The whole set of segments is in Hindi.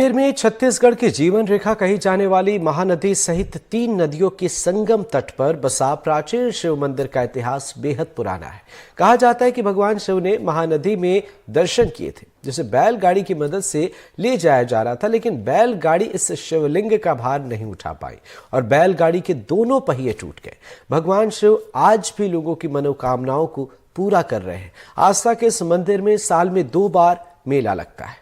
कश्मीर में छत्तीसगढ़ की जीवन रेखा कही जाने वाली महानदी सहित 3 नदियों के संगम तट पर बसा प्राचीन शिव मंदिर का इतिहास बेहद पुराना है। कहा जाता है कि भगवान शिव ने महानदी में दर्शन किए थे, जिसे बैलगाड़ी की मदद से ले जाया जा रहा था, लेकिन बैलगाड़ी इस शिवलिंग का भार नहीं उठा पाई और बैलगाड़ी के दोनों पहिए टूट गए। भगवान शिव आज भी लोगों की मनोकामनाओं को पूरा कर रहे हैं। आस्था के इस मंदिर में साल में 2 बार मेला लगता है।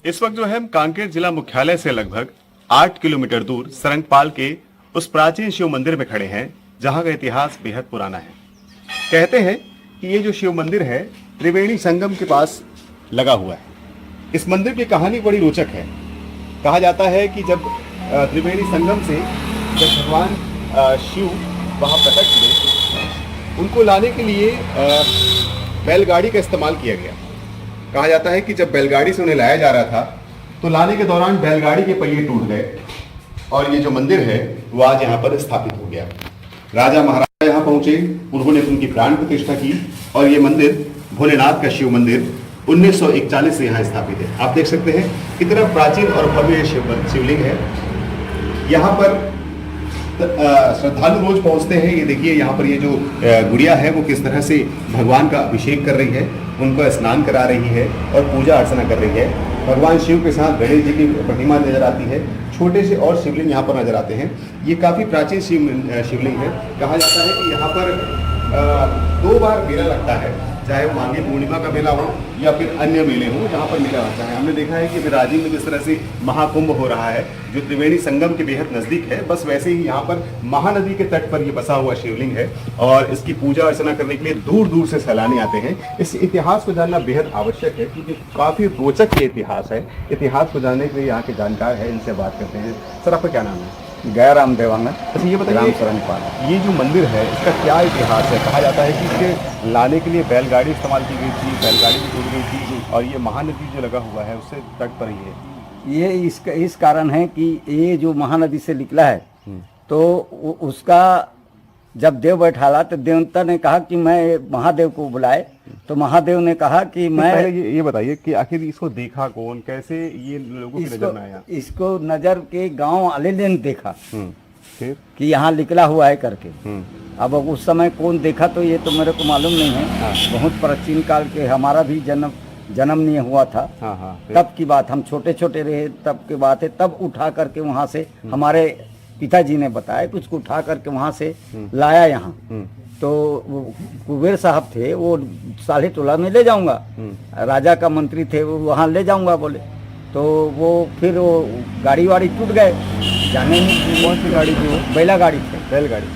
इस वक्त जो है हम कांकेर जिला मुख्यालय से लगभग 8 किलोमीटर दूर सरंगपाल के उस प्राचीन शिव मंदिर में खड़े हैं, जहां का इतिहास बेहद पुराना है। कहते हैं कि ये जो शिव मंदिर है त्रिवेणी संगम के पास लगा हुआ है। इस मंदिर की कहानी बड़ी रोचक है। कहा जाता है कि जब त्रिवेणी संगम से जब भगवान शिव वहां प्रकट हुए, उनको लाने के लिए बैलगाड़ी का इस्तेमाल किया गया। कहा जाता है कि जब बैलगाड़ी से उन्हें लाया जा रहा था तो लाने के दौरान बैलगाड़ी के पहिए टूट गए और ये जो मंदिर है वो आज यहाँ पर स्थापित हो गया। राजा महाराजा यहाँ पहुंचे, उन्होंने उनकी प्राण प्रतिष्ठा की और ये मंदिर भोलेनाथ का शिव मंदिर 1941 से यहाँ स्थापित है। आप देख सकते हैं कितना प्राचीन और भव्य शिवलिंग है। यहाँ पर श्रद्धालु रोज पहुंचते हैं। ये देखिए यहाँ पर ये जो गुड़िया है वो किस तरह से भगवान का अभिषेक कर रही है, उनको स्नान करा रही है और पूजा अर्चना कर रही है। भगवान शिव के साथ गणेश जी की प्रतिमा नजर आती है। छोटे से और शिवलिंग यहाँ पर नजर आते हैं। ये काफी प्राचीन शिवलिंग है। कहा जाता है कि यहाँ पर 2 बार मेला लगता है, चाहे वो माघी पूर्णिमा का मेला हो या फिर अन्य मेले हो, जहाँ पर मेला लगता है। हमने देखा है कि राजीव में जिस तरह से महाकुंभ हो रहा है जो त्रिवेणी संगम के बेहद नजदीक है, बस वैसे ही यहाँ पर महानदी के तट पर ये बसा हुआ शिवलिंग है और इसकी पूजा अर्चना करने के लिए दूर दूर से सैलानी आते हैं। इस इतिहास को जानना बेहद आवश्यक है क्योंकि काफी रोचक ये इतिहास है। इतिहास को जानने के लिए यहाँ के जानकार है, इनसे बात करते हैं। सर, आपका क्या नाम है? गयाराम देवांगन। अच्छा, ये बताइए ये जो मंदिर है इसका क्या इतिहास है? कहा जाता है कि इसके लाने के लिए बैलगाड़ी इस्तेमाल की गई थी, बैलगाड़ी भी टूट गई थी और ये महानदी जो लगा हुआ है उससे तट पर ही है। ये इस कारण है कि ये जो महानदी से निकला है तो उसका जब देव बैठाला तो देवता ने कहा कि मैं महादेव को बुलाए, तो महादेव ने कहा कि मैं पहले ये बताइए कि आखिर इसको देखा कौन, कैसे ये लोगों की नजर में आया? इसको नजर के गांव वाले ने देखा फिर कि यहाँ निकला हुआ है करके। अब उस समय कौन देखा तो ये तो मेरे को मालूम नहीं है। बहुत प्राचीन काल के, हमारा भी जन्म नहीं हुआ था। तब की बात, हम छोटे छोटे रहे तब की बात है। तब उठा करके वहाँ से हमारे पिताजी ने बताया कि उसको उठा करके वहाँ से लाया यहाँ। तो कुबेर साहब थे, वो 12.5 तोला में ले जाऊंगा, राजा का मंत्री थे, वो वहाँ ले जाऊंगा बोले। तो वो फिर वो गाड़ी वाड़ी टूट गए, जाने में। कौन सी गाड़ी थी वो? बैलगाड़ी थे।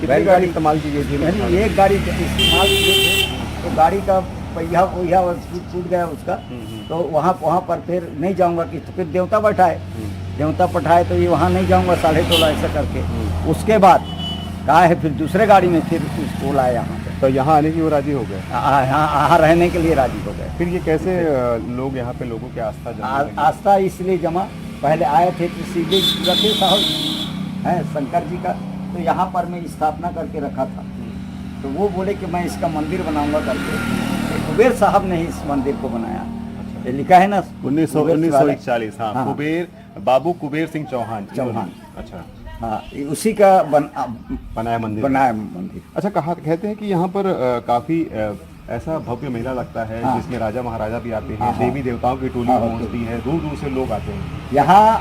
बैलगाड़ी इस्तेमाल की गई थी। एक गाड़ी इस्तेमाल किए थे तो गाड़ी का पहिया टूट गया उसका। तो वहाँ पर फिर नहीं जाऊंगा कि तो फिर देवता पठाए तो ये वहाँ नहीं जाऊंगा 12.5 तोला ऐसा करके। उसके बाद कहा है फिर दूसरे गाड़ी में फिर उसको लाया यहाँ पे। तो यहाँ आने की वो राजी हो गए? यहाँ रहने के लिए राजी हो गए। फिर ये कैसे लोग यहाँ पे लोगों की आस्था इसलिए जमा, पहले आए थे कि शिवलिंग रखे साहब है शंकर जी का, तो यहाँ पर मैं स्थापना करके रखा था। तो वो बोले कि मैं इसका मंदिर बनाऊंगा करके। कुबेर साहब ने इस मंदिर को बनाया। ये लिखा है ना 1941। हाँ, कुबेर बाबू कुबेर सिंह चौहान। अच्छा, हाँ, उसी का बनाया मंदिर। अच्छा, कहते हैं कि यहाँ पर काफी ऐसा भव्य मेला लगता है जिसमें राजा महाराजा भी आते हैं, देवी देवताओं की टोली पहुँचती है, दूर दूर से लोग आते हैं। यहाँ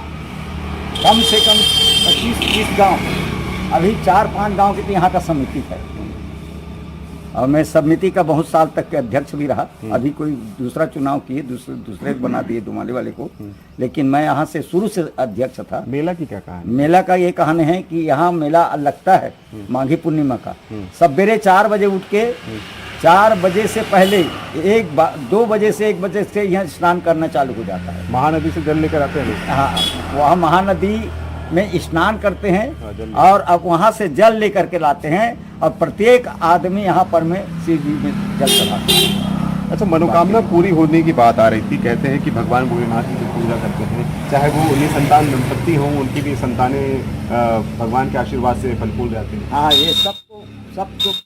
कम से कम 25-30 गांव, अभी 4-5 गांव की तो यहाँ का समिति है और मैं समिति का बहुत साल तक के अध्यक्ष भी रहा। अभी कोई दूसरा चुनाव किए, दूसरे बना दिए दुमाली वाले को, लेकिन मैं यहाँ से शुरू से अध्यक्ष था। मेला की क्या कहानी? मेला का ये कहानी है कि यहाँ मेला लगता है माघी पूर्णिमा का। सवेरे 4 बजे उठ के 4 बजे से पहले 2 बजे से 1 बजे से यहाँ स्नान करना चालू हो जाता है। महानदी से जल लेकर आते हैं? हाँ, वहाँ महानदी में स्नान करते हैं और अब वहाँ से जल लेकर के लाते हैं और प्रत्येक आदमी यहाँ पर में शिव जी में जल चढ़ाते हैं। अच्छा, मनोकामना पूरी होने की बात आ रही थी। कहते हैं कि भगवान भोलेनाथ की पूजा करते हैं, चाहे वो उन्हीं संतान दंपत्ति हों, उनकी भी संतानें भगवान के आशीर्वाद से फल फूल जाती हैं। हाँ, ये सबको